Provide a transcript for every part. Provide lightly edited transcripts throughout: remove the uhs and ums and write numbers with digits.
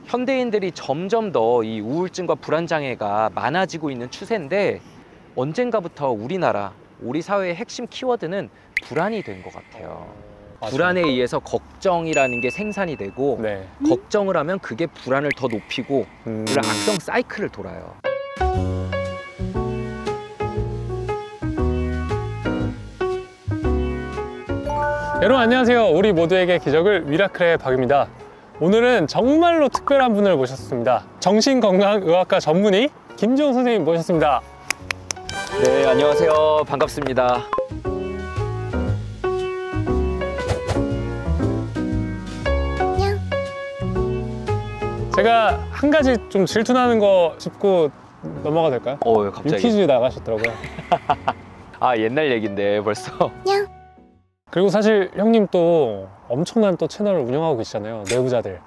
현대인들이 점점 더 이 우울증과 불안장애가 많아지고 있는 추세인데 언젠가부터 우리 사회의 핵심 키워드는 불안이 된 것 같아요. 맞아요. 불안에 의해서 걱정이라는 게 생산이 되고 네. 걱정을 하면 그게 불안을 더 높이고 이런 악성 사이클을 돌아요. 여러분 안녕하세요. 우리 모두에게 기적을 미라클의 박입니다. 오늘은 정말로 특별한 분을 모셨습니다. 정신건강의학과 전문의 김지용 선생님 모셨습니다. 네, 안녕하세요. 반갑습니다. 제가 한 가지 좀 질투나는 거 짚고 넘어가도 될까요? 갑자기. 유퀴즈 나가셨더라고요. 아, 옛날 얘긴데 벌써. 그리고 사실 형님 또 엄청난 또 채널을 운영하고 계시잖아요. 내부자들.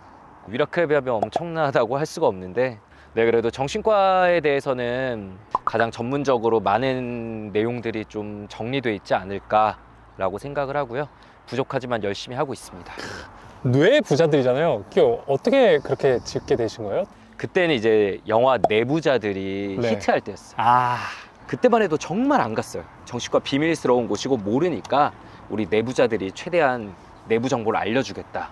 미라클에 비하면 엄청나다고 할 수가 없는데, 네, 그래도 정신과에 대해서는 가장 전문적으로 많은 내용들이 좀 정리되어 있지 않을까라고 생각을 하고요. 부족하지만 열심히 하고 있습니다. 뇌부자들이잖아요. 그게 어떻게 그렇게 짓게 되신 거예요? 그때는 이제 영화 내부자들이 네. 히트할 때였어요. 아, 그때만 해도 정말 안 갔어요. 정신과 비밀스러운 곳이고 모르니까 우리 내부자들이 최대한 내부 정보를 알려주겠다.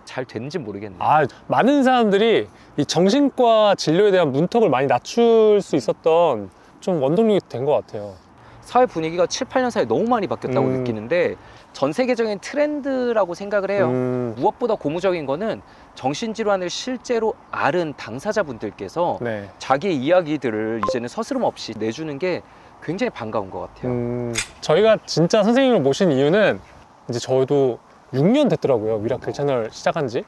잘 됐는지 모르겠네요. 많은 사람들이 이 정신과 진료에 대한 문턱을 많이 낮출 수 있었던 좀 원동력이 된 것 같아요. 사회 분위기가 7, 8년 사이에 너무 많이 바뀌었다고 느끼는데 전 세계적인 트렌드라고 생각을 해요. 무엇보다 고무적인 거는 정신질환을 실제로 앓은 당사자분들께서 네. 자기의 이야기들을 이제는 서스럼 없이 내주는 게 굉장히 반가운 것 같아요. 저희가 진짜 선생님을 모신 이유는 이제 저도 6년 됐더라고요. 미라클 채널 시작한 지.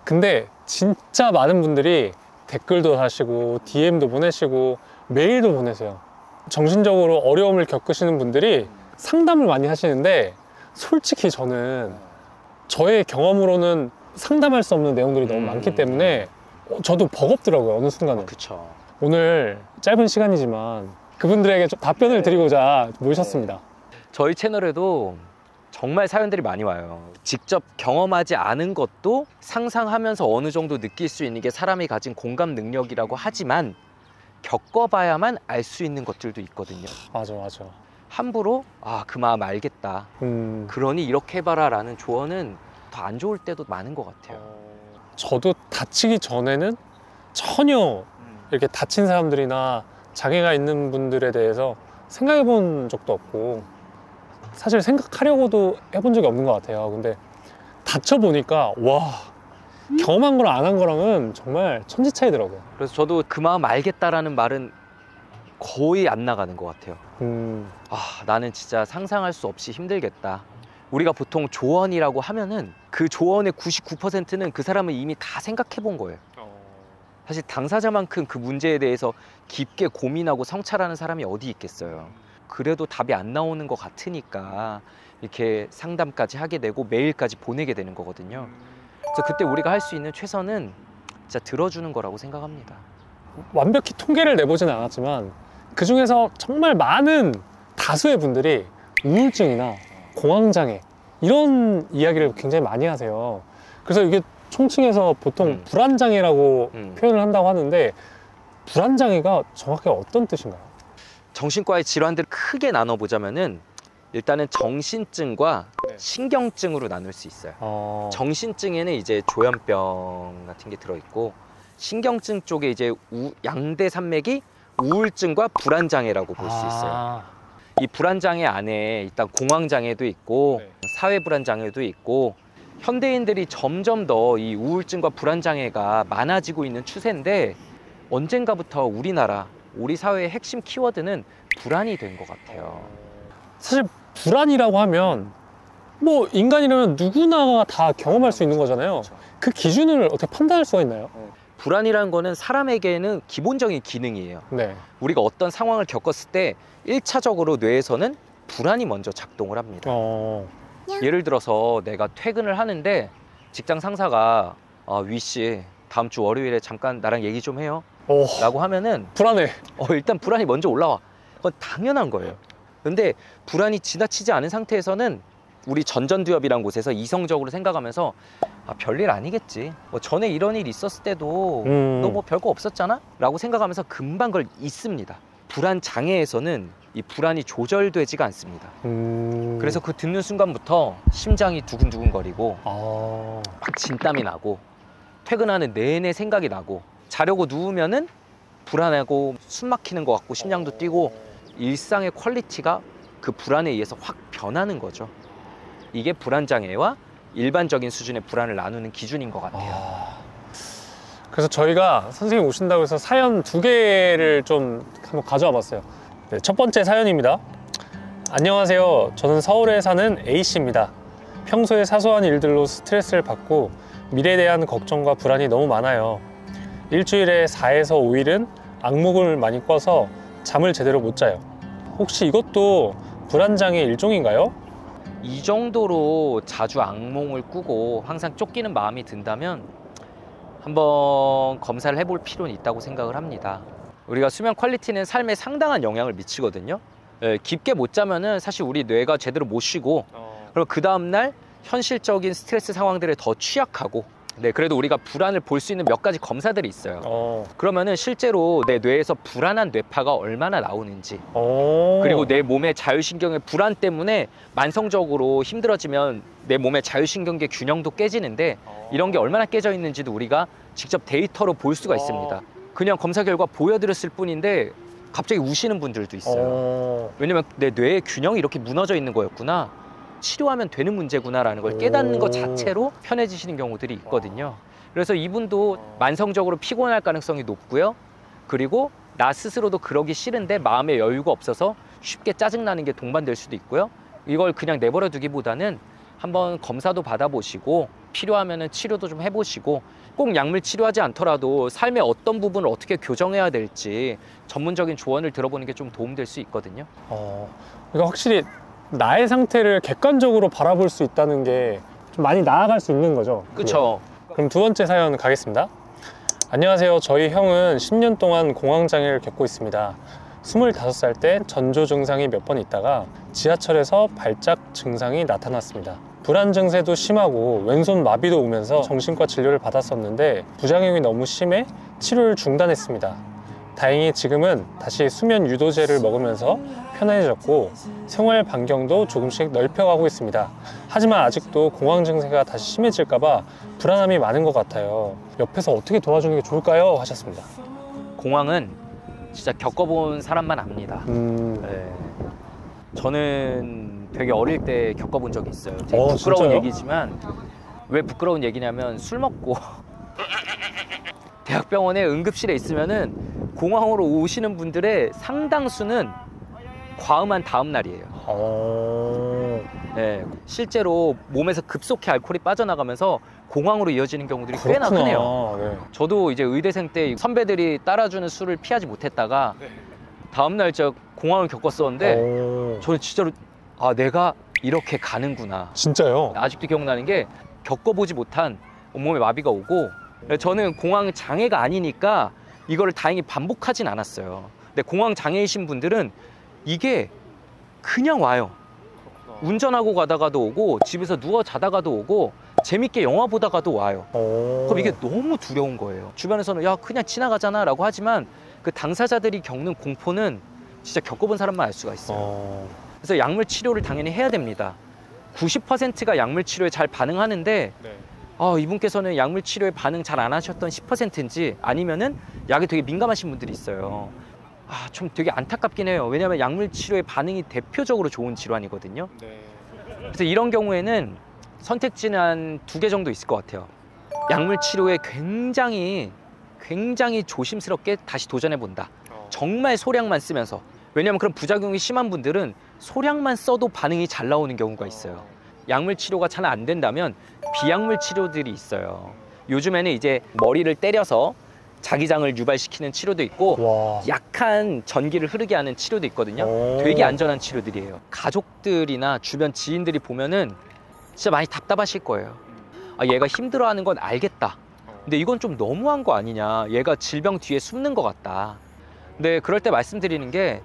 근데 진짜 많은 분들이 댓글도 하시고 DM도 보내시고 메일도 보내세요. 정신적으로 어려움을 겪으시는 분들이 상담을 많이 하시는데 솔직히 저는 저의 경험으로는 상담할 수 없는 내용들이 너무 많기 때문에 저도 버겁더라고요. 어느 순간은. 그쵸. 오늘 짧은 시간이지만 그분들에게 좀 답변을 드리고자 모셨습니다. 저희 채널에도 정말 사연들이 많이 와요. 직접 경험하지 않은 것도 상상하면서 어느 정도 느낄 수 있는 게 사람이 가진 공감 능력이라고 하지만 겪어봐야만 알 수 있는 것들도 있거든요. 맞아. 함부로 그 마음 알겠다. 그러니 이렇게 해봐라 라는 조언은 더 안 좋을 때도 많은 것 같아요. 저도 다치기 전에는 전혀 이렇게 다친 사람들이나 장애가 있는 분들에 대해서 생각해 본 적도 없고 사실 생각하려고도 해본 적이 없는 것 같아요. 근데 다쳐보니까 와, 경험한 거랑 안 한 거랑은 정말 천지 차이더라고요. 그래서 저도 그 마음 알겠다라는 말은 거의 안 나가는 것 같아요. 나는 진짜 상상할 수 없이 힘들겠다. 우리가 보통 조언이라고 하면은 그 조언의 99%는 그 사람은 이미 다 생각해 본 거예요. 사실 당사자만큼 그 문제에 대해서 깊게 고민하고 성찰하는 사람이 어디 있겠어요. 그래도 답이 안 나오는 것 같으니까 이렇게 상담까지 하게 되고 메일까지 보내게 되는 거거든요. 그래서 그때 우리가 할 수 있는 최선은 진짜 들어주는 거라고 생각합니다. 완벽히 통계를 내보진 않았지만 그 중에서 정말 많은 다수의 분들이 우울증이나 공황장애 이런 이야기를 굉장히 많이 하세요. 그래서 이게 총칭해서 보통 불안장애라고 표현을 한다고 하는데 불안장애가 정확히 어떤 뜻인가요? 정신과의 질환들을 크게 나눠보자면은 일단은 정신증과 신경증으로 나눌 수 있어요. 정신증에는 이제 조현병 같은 게 들어있고 신경증 쪽에 이제 양대 산맥이 우울증과 불안장애라고 볼 수 있어요. 이 불안장애 안에 일단 공황장애도 있고 사회불안장애도 있고 현대인들이 점점 더 이 우울증과 불안장애가 많아지고 있는 추세인데 언젠가부터 우리 사회의 핵심 키워드는 불안이 된 것 같아요. 사실 불안이라고 하면 뭐 인간이라면 누구나 다 경험할 수 있는 거잖아요. 그 기준을 어떻게 판단할 수가 있나요? 불안이라는 거는 사람에게는 기본적인 기능이에요. 우리가 어떤 상황을 겪었을 때 1차적으로 뇌에서는 불안이 먼저 작동을 합니다. 예를 들어서 내가 퇴근을 하는데 직장 상사가 위씨 다음 주 월요일에 잠깐 나랑 얘기 좀 해요 라고 하면은 불안해. 일단 불안이 먼저 올라와. 그건 당연한 거예요. 근데 불안이 지나치지 않은 상태에서는 우리 전전두엽이란 곳에서 이성적으로 생각하면서 아, 별일 아니겠지. 뭐 전에 이런 일 있었을 때도 너 뭐 별거 없었잖아? 라고 생각하면서 금방 그걸 잊습니다. 불안 장애에서는 이 불안이 조절되지가 않습니다. 그래서 그 듣는 순간부터 심장이 두근두근거리고 막 진땀이 나고 퇴근하는 내내 생각이 나고 자려고 누우면은 불안하고 숨 막히는 것 같고 심장도 뛰고 일상의 퀄리티가 그 불안에 의해서 확 변하는 거죠. 이게 불안장애와 일반적인 수준의 불안을 나누는 기준인 것 같아요. 그래서 저희가 선생님 오신다고 해서 사연 2개를 좀 한번 가져와 봤어요. 네, 첫 번째 사연입니다. 안녕하세요. 저는 서울에 사는 A씨입니다. 평소에 사소한 일들로 스트레스를 받고 미래에 대한 걱정과 불안이 너무 많아요. 일주일에 4에서 5일은 악몽을 많이 꿔서 잠을 제대로 못 자요. 혹시 이것도 불안장애의 일종인가요? 이 정도로 자주 악몽을 꾸고 항상 쫓기는 마음이 든다면 한번 검사를 해볼 필요는 있다고 생각을 합니다. 우리가 수면 퀄리티는 삶에 상당한 영향을 미치거든요. 깊게 못 자면은 사실 우리 뇌가 제대로 못 쉬고 그리고 그 다음날 현실적인 스트레스 상황들에 더 취약하고 그래도 우리가 불안을 볼 수 있는 몇 가지 검사들이 있어요. 그러면은 실제로 내 뇌에서 불안한 뇌파가 얼마나 나오는지 그리고 내 몸의 자율신경의 불안 때문에 만성적으로 힘들어지면 내 몸의 자율신경계 균형도 깨지는데 이런 게 얼마나 깨져 있는지도 우리가 직접 데이터로 볼 수가 있습니다. 그냥 검사 결과 보여드렸을 뿐인데 갑자기 우시는 분들도 있어요. 왜냐면 내 뇌의 균형이 이렇게 무너져 있는 거였구나, 치료하면 되는 문제구나라는 걸 깨닫는 것 자체로 편해지시는 경우들이 있거든요. 그래서 이분도 만성적으로 피곤할 가능성이 높고요. 그리고 나 스스로도 그러기 싫은데 마음의 여유가 없어서 쉽게 짜증나는 게 동반될 수도 있고요. 이걸 그냥 내버려 두기보다는 한번 검사도 받아보시고 필요하면 치료도 좀 해보시고 꼭 약물 치료하지 않더라도 삶의 어떤 부분을 어떻게 교정해야 될지 전문적인 조언을 들어보는 게 좀 도움될 수 있거든요. 그러니까 확실히 나의 상태를 객관적으로 바라볼 수 있다는 게 좀 많이 나아갈 수 있는 거죠. 그렇죠. 그럼 두 번째 사연 가겠습니다. 안녕하세요. 저희 형은 10년 동안 공황장애를 겪고 있습니다. 25살 때 전조 증상이 몇 번 있다가 지하철에서 발작 증상이 나타났습니다. 불안 증세도 심하고 왼손 마비도 오면서 정신과 진료를 받았었는데 부작용이 너무 심해 치료를 중단했습니다. 다행히 지금은 다시 수면 유도제를 먹으면서 편안해졌고 생활 반경도 조금씩 넓혀가고 있습니다. 하지만 아직도 공황 증세가 다시 심해질까봐 불안함이 많은 것 같아요. 옆에서 어떻게 도와주는 게 좋을까요? 하셨습니다. 공황은 진짜 겪어본 사람만 압니다. 저는 되게 어릴 때 겪어본 적이 있어요. 되게 부끄러운 진짜요? 얘기지만 왜 부끄러운 얘기냐면 술 먹고 대학병원에 응급실에 있으면은 공황으로 오시는 분들의 상당수는 과음한 다음 날이에요. 실제로 몸에서 급속히 알코올이 빠져나가면서 공황으로 이어지는 경우들이 꽤나 흔해요. 저도 이제 의대생 때 선배들이 따라주는 술을 피하지 못했다가 다음날 진짜 공황을 겪었었는데 저는 진짜로 내가 이렇게 가는구나. 진짜요? 아직도 기억나는 게 겪어보지 못한 온몸에 마비가 오고 저는 공황 장애가 아니니까 이거를 다행히 반복하진 않았어요. 근데 공황 장애이신 분들은 이게 그냥 와요. 운전하고 가다가도 오고 집에서 누워 자다가도 오고 재밌게 영화 보다가도 와요. 그럼 이게 너무 두려운 거예요. 주변에서는 야 그냥 지나가잖아 라고 하지만 그 당사자들이 겪는 공포는 진짜 겪어본 사람만 알 수가 있어요. 그래서 약물 치료를 당연히 해야 됩니다. 90%가 약물 치료에 잘 반응하는데 이분께서는 약물 치료에 반응 잘 안 하셨던 10%인지 아니면은 약에 되게 민감하신 분들이 있어요. 좀 되게 안타깝긴 해요. 왜냐하면 약물 치료의 반응이 대표적으로 좋은 질환이거든요. 그래서 이런 경우에는 선택지는 한 2개 정도 있을 것 같아요. 약물 치료에 굉장히 조심스럽게 다시 도전해 본다. 정말 소량만 쓰면서. 왜냐하면 그런 부작용이 심한 분들은 소량만 써도 반응이 잘 나오는 경우가 있어요. 약물 치료가 잘 안 된다면 비약물 치료들이 있어요. 요즘에는 이제 머리를 때려서 자기장을 유발시키는 치료도 있고 약한 전기를 흐르게 하는 치료도 있거든요. 되게 안전한 치료들이에요. 가족들이나 주변 지인들이 보면은 진짜 많이 답답하실 거예요. 얘가 힘들어하는 건 알겠다. 근데 이건 좀 너무한 거 아니냐. 얘가 질병 뒤에 숨는 것 같다. 근데 그럴 때 말씀드리는 게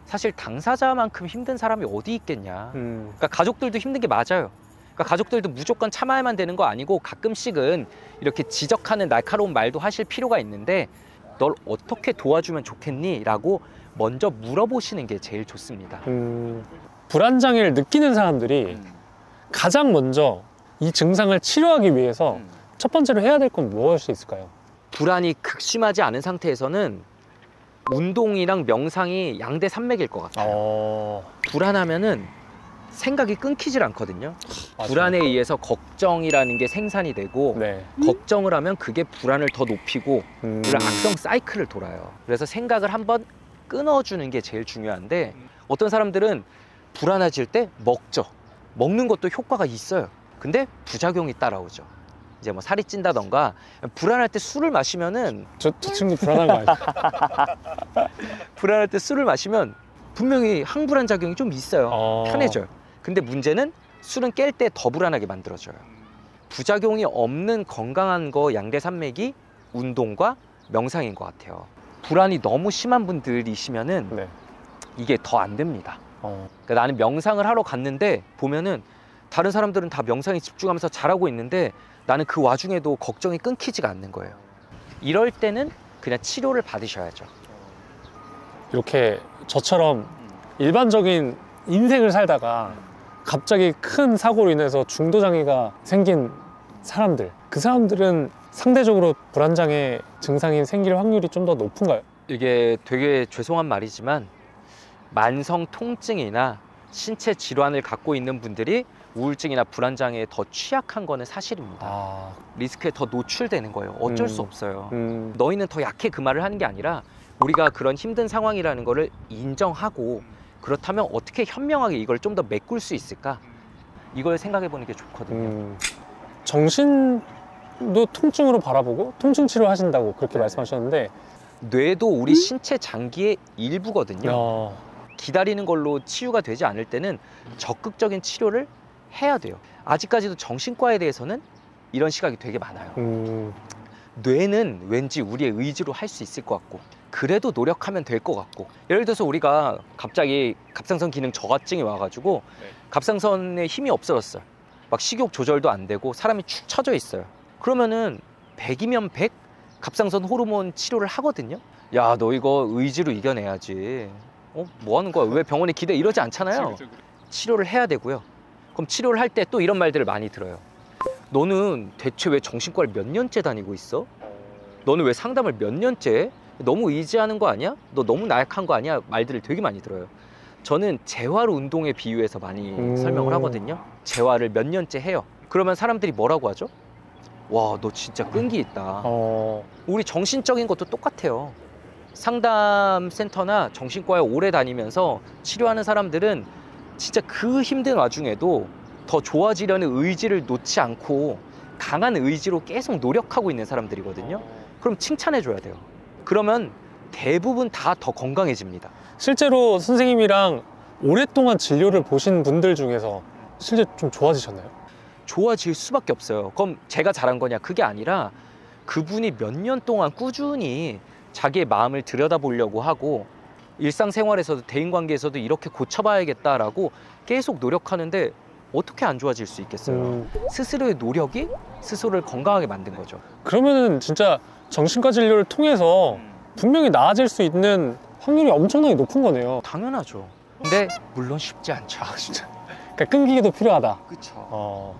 사실 당사자만큼 힘든 사람이 어디 있겠냐. 그러니까 가족들도 힘든 게 맞아요. 그러니까 가족들도 무조건 참아야만 되는 거 아니고 가끔씩은 이렇게 지적하는 날카로운 말도 하실 필요가 있는데 널 어떻게 도와주면 좋겠니? 라고 먼저 물어보시는 게 제일 좋습니다. 불안장애를 느끼는 사람들이 가장 먼저 이 증상을 치료하기 위해서 첫 번째로 해야 될 건 무엇이 있을까요? 불안이 극심하지 않은 상태에서는 운동이랑 명상이 양대 산맥일 것 같아요. 불안하면은 생각이 끊기질 않거든요. 맞아요. 불안에 의해서 걱정이라는 게 생산이 되고 네. 걱정을 하면 그게 불안을 더 높이고 이런 악성 사이클을 돌아요. 그래서 생각을 한번 끊어주는 게 제일 중요한데 어떤 사람들은 불안해질 때 먹죠. 먹는 것도 효과가 있어요. 근데 부작용이 따라오죠. 이제 뭐 살이 찐다던가 불안할 때 술을 마시면은 저 친구 불안한 거 아니에요? 불안할 때 술을 마시면 분명히 항불안 작용이 좀 있어요. 편해져요. 근데 문제는 술은 깰 때 더 불안하게 만들어져요. 부작용이 없는 건강한 거 양대 산맥이 운동과 명상인 것 같아요. 불안이 너무 심한 분들이시면은 네. 이게 더 안 됩니다. 그러니까 나는 명상을 하러 갔는데 보면은 다른 사람들은 다 명상에 집중하면서 잘하고 있는데 나는 그 와중에도 걱정이 끊기지가 않는 거예요. 이럴 때는 그냥 치료를 받으셔야죠. 이렇게 저처럼 일반적인 인생을 살다가 갑자기 큰 사고로 인해서 중도장애가 생긴 사람들, 그 사람들은 상대적으로 불안장애 증상이 생길 확률이 좀 더 높은가요? 이게 되게 죄송한 말이지만 만성 통증이나 신체 질환을 갖고 있는 분들이 우울증이나 불안장애에 더 취약한 거는 사실입니다. 리스크에 더 노출되는 거예요. 어쩔 수 없어요. 너희는 더 약해 그 말을 하는 게 아니라 우리가 그런 힘든 상황이라는 거를 인정하고 그렇다면 어떻게 현명하게 이걸 좀 더 메꿀 수 있을까? 이걸 생각해 보는 게 좋거든요. 정신도 통증으로 바라보고 통증 치료 하신다고 그렇게 말씀하셨는데 뇌도 우리 신체 장기의 일부거든요. 기다리는 걸로 치유가 되지 않을 때는 적극적인 치료를 해야 돼요. 아직까지도 정신과에 대해서는 이런 시각이 되게 많아요. 뇌는 왠지 우리의 의지로 할 수 있을 것 같고 그래도 노력하면 될 것 같고 예를 들어서 우리가 갑자기 갑상선 기능 저하증이 와가지고 갑상선에 힘이 없어졌어요. 막 식욕 조절도 안 되고 사람이 축 처져 있어요. 그러면은 100이면 100 갑상선 호르몬 치료를 하거든요. 야, 너 이거 의지로 이겨내야지. 뭐 하는 거야? 왜 병원에 기대? 이러지 않잖아요. 치료를 해야 되고요. 그럼 치료를 할 때 또 이런 말들을 많이 들어요. 너는 대체 왜 정신과를 몇 년째 다니고 있어? 너는 왜 상담을 몇 년째 해? 너무 의지하는 거 아니야? 너 너무 나약한 거 아니야? 말들을 되게 많이 들어요. 저는 재활 운동에 비유해서 많이 설명을 하거든요. 재활을 몇 년째 해요. 그러면 사람들이 뭐라고 하죠? 와, 너 진짜 끈기 있다. 우리 정신적인 것도 똑같아요. 상담센터나 정신과에 오래 다니면서 치료하는 사람들은 진짜 그 힘든 와중에도 더 좋아지려는 의지를 놓지 않고 강한 의지로 계속 노력하고 있는 사람들이거든요. 그럼 칭찬해줘야 돼요. 그러면 대부분 다 더 건강해집니다. 실제로 선생님이랑 오랫동안 진료를 보신 분들 중에서 실제 좀 좋아지셨나요? 좋아질 수밖에 없어요. 그럼 제가 잘한 거냐? 그게 아니라 그분이 몇 년 동안 꾸준히 자기의 마음을 들여다보려고 하고 일상생활에서도 대인관계에서도 이렇게 고쳐봐야겠다라고 계속 노력하는데 어떻게 안 좋아질 수 있겠어요? 스스로의 노력이 스스로를 건강하게 만든 거죠. 그러면은 진짜 정신과 진료를 통해서 분명히 나아질 수 있는 확률이 엄청나게 높은 거네요. 당연하죠. 근데 물론 쉽지 않죠. 진짜. 그러니까 끈기도 필요하다. 그렇죠.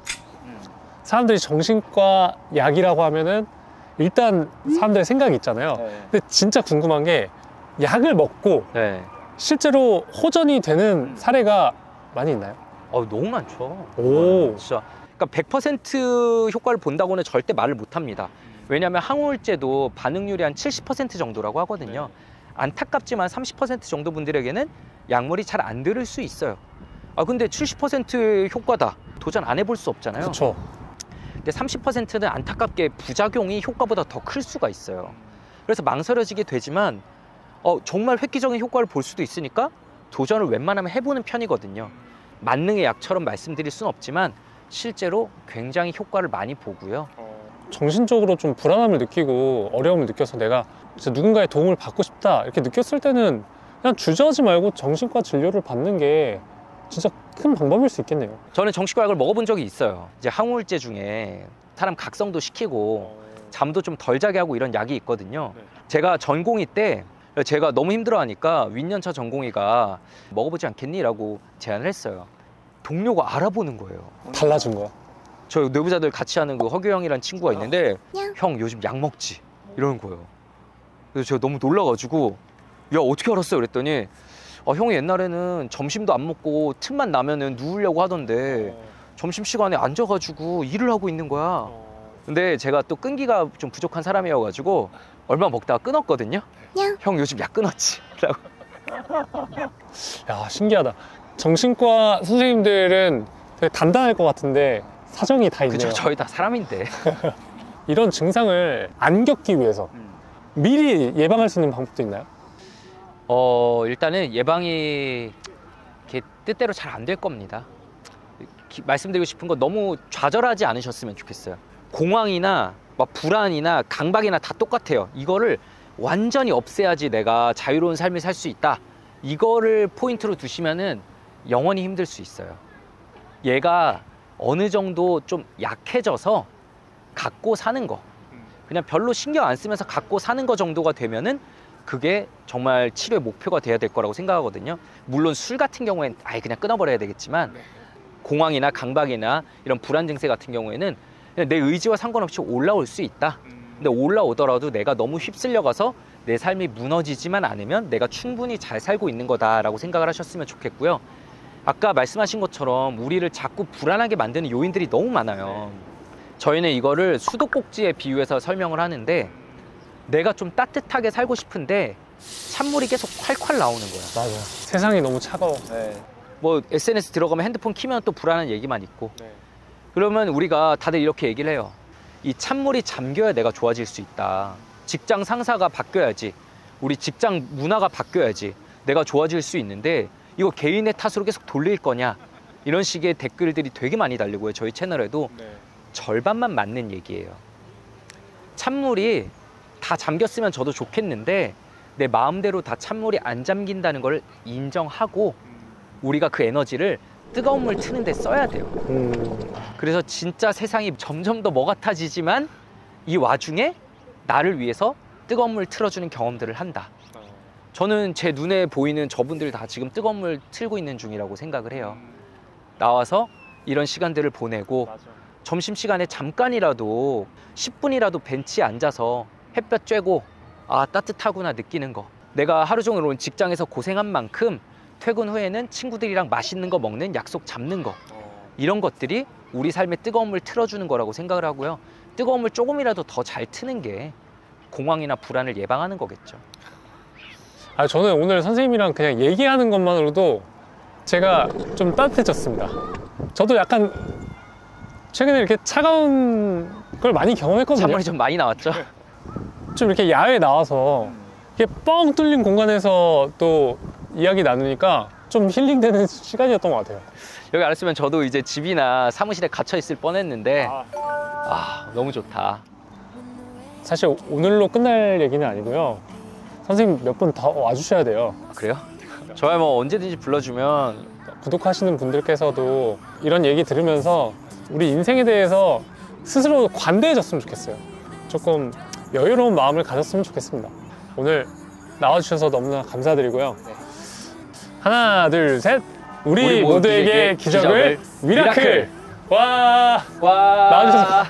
사람들이 정신과 약이라고 하면은 일단 사람들의 생각이 있잖아요. 근데 진짜 궁금한 게 약을 먹고 실제로 호전이 되는 사례가 많이 있나요? 너무 많죠. 진짜. 그러니까 100% 효과를 본다고는 절대 말을 못 합니다. 왜냐하면 항우울제도 반응률이 한 70% 정도라고 하거든요. 안타깝지만 30% 정도 분들에게는 약물이 잘 안 들을 수 있어요. 근데 70% 효과다. 도전 안 해볼 수 없잖아요. 그렇죠. 근데 30%는 안타깝게 부작용이 효과보다 더 클 수가 있어요. 그래서 망설여지게 되지만 정말 획기적인 효과를 볼 수도 있으니까 도전을 웬만하면 해보는 편이거든요. 만능의 약처럼 말씀드릴 수는 없지만 실제로 굉장히 효과를 많이 보고요. 정신적으로 좀 불안함을 느끼고 어려움을 느껴서 내가 진짜 누군가의 도움을 받고 싶다 이렇게 느꼈을 때는 그냥 주저하지 말고 정신과 진료를 받는 게 진짜 큰 방법일 수 있겠네요. 저는 정신과 약을 먹어본 적이 있어요. 이제 항우울제 중에 사람 각성도 시키고 잠도 좀 덜 자게 하고 이런 약이 있거든요. 제가 전공의 때 제가 너무 힘들어하니까 윈년차 전공의가 먹어보지 않겠니? 라고 제안을 했어요. 동료가 알아보는 거예요. 달라진 거야. 저 뇌부자들 같이 하는 그 허규 형이라는 친구가 있는데 형 요즘 약 먹지? 이러는 거예요. 그래서 제가 너무 놀라가지고 야 어떻게 알았어요? 그랬더니 형이 옛날에는 점심도 안 먹고 틈만 나면은 누우려고 하던데 점심시간에 앉아가지고 일을 하고 있는 거야. 근데 제가 또 끈기가 좀 부족한 사람이어가지고 얼마 먹다가 끊었거든요. 형 요즘 약 끊었지? 라고. 야, 신기하다. 정신과 선생님들은 되게 단단할 것 같은데 사정이 다 있네요. 그죠, 저희 다 사람인데. 이런 증상을 안 겪기 위해서 미리 예방할 수 있는 방법도 있나요? 일단은 예방이 이렇게 뜻대로 잘 안 될 겁니다. 말씀드리고 싶은 건 너무 좌절하지 않으셨으면 좋겠어요. 공황이나 막 불안이나 강박이나 다 똑같아요. 이거를 완전히 없애야지 내가 자유로운 삶을 살 수 있다. 이거를 포인트로 두시면은 영원히 힘들 수 있어요. 얘가 어느 정도 좀 약해져서 갖고 사는 거, 그냥 별로 신경 안 쓰면서 갖고 사는 거 정도가 되면은 그게 정말 치료의 목표가 돼야 될 거라고 생각하거든요. 물론 술 같은 경우엔 아예 그냥 끊어버려야 되겠지만 공황이나 강박이나 이런 불안 증세 같은 경우에는 그냥 내 의지와 상관없이 올라올 수 있다. 근데 올라오더라도 내가 너무 휩쓸려가서 내 삶이 무너지지만 않으면 내가 충분히 잘 살고 있는 거다라고 생각을 하셨으면 좋겠고요. 아까 말씀하신 것처럼 우리를 자꾸 불안하게 만드는 요인들이 너무 많아요. 저희는 이거를 수도꼭지에 비유해서 설명을 하는데 내가 좀 따뜻하게 살고 싶은데 찬물이 계속 콸콸 나오는 거야. 맞아. 세상이 너무 차가워. 뭐 SNS 들어가면 핸드폰 키면 또 불안한 얘기만 있고. 그러면 우리가 다들 이렇게 얘기를 해요. 이 찬물이 잠겨야 내가 좋아질 수 있다. 직장 상사가 바뀌어야지. 우리 직장 문화가 바뀌어야지 내가 좋아질 수 있는데 이거 개인의 탓으로 계속 돌릴 거냐. 이런 식의 댓글들이 되게 많이 달리고요. 저희 채널에도 절반만 맞는 얘기예요. 찬물이 다 잠겼으면 저도 좋겠는데 내 마음대로 다 찬물이 안 잠긴다는 걸 인정하고 우리가 그 에너지를 뜨거운 물 트는 데 써야 돼요. 그래서 진짜 세상이 점점 더 뭐 같아지지만 이 와중에 나를 위해서 뜨거운 물 틀어주는 경험들을 한다. 저는 제 눈에 보이는 저분들 다 지금 뜨거운 물 틀고 있는 중이라고 생각을 해요. 나와서 이런 시간들을 보내고 점심시간에 잠깐이라도 10분이라도 벤치에 앉아서 햇볕 쬐고 아 따뜻하구나 느끼는 거. 내가 하루 종일 온 직장에서 고생한 만큼 퇴근 후에는 친구들이랑 맛있는 거 먹는 약속 잡는 거. 이런 것들이 우리 삶에 뜨거운 물 틀어주는 거라고 생각을 하고요. 뜨거운 물 조금이라도 더 잘 트는 게 공황이나 불안을 예방하는 거겠죠. 아, 저는 오늘 선생님이랑 그냥 얘기하는 것만으로도 제가 좀 따뜻해졌습니다. 저도 약간 최근에 이렇게 차가운 걸 많이 경험했거든요. 찬물이 좀 많이 나왔죠? 좀 이렇게 야외에 나와서 이렇게 뻥 뚫린 공간에서 또 이야기 나누니까 좀 힐링되는 시간이었던 것 같아요. 여기 안 왔으면 저도 이제 집이나 사무실에 gat혀 있을 뻔했는데 너무 좋다. 사실 오늘로 끝날 얘기는 아니고요. 선생님 몇 분 더 와주셔야 돼요. 그래요? 저야 뭐 언제든지 불러주면. 구독하시는 분들께서도 이런 얘기 들으면서 우리 인생에 대해서 스스로 관대해졌으면 좋겠어요. 조금 여유로운 마음을 가졌으면 좋겠습니다. 오늘 나와주셔서 너무나 감사드리고요. 하나, 둘, 셋. 우리 모두에게 기적을 미라클! 와! 와! 나와주셔서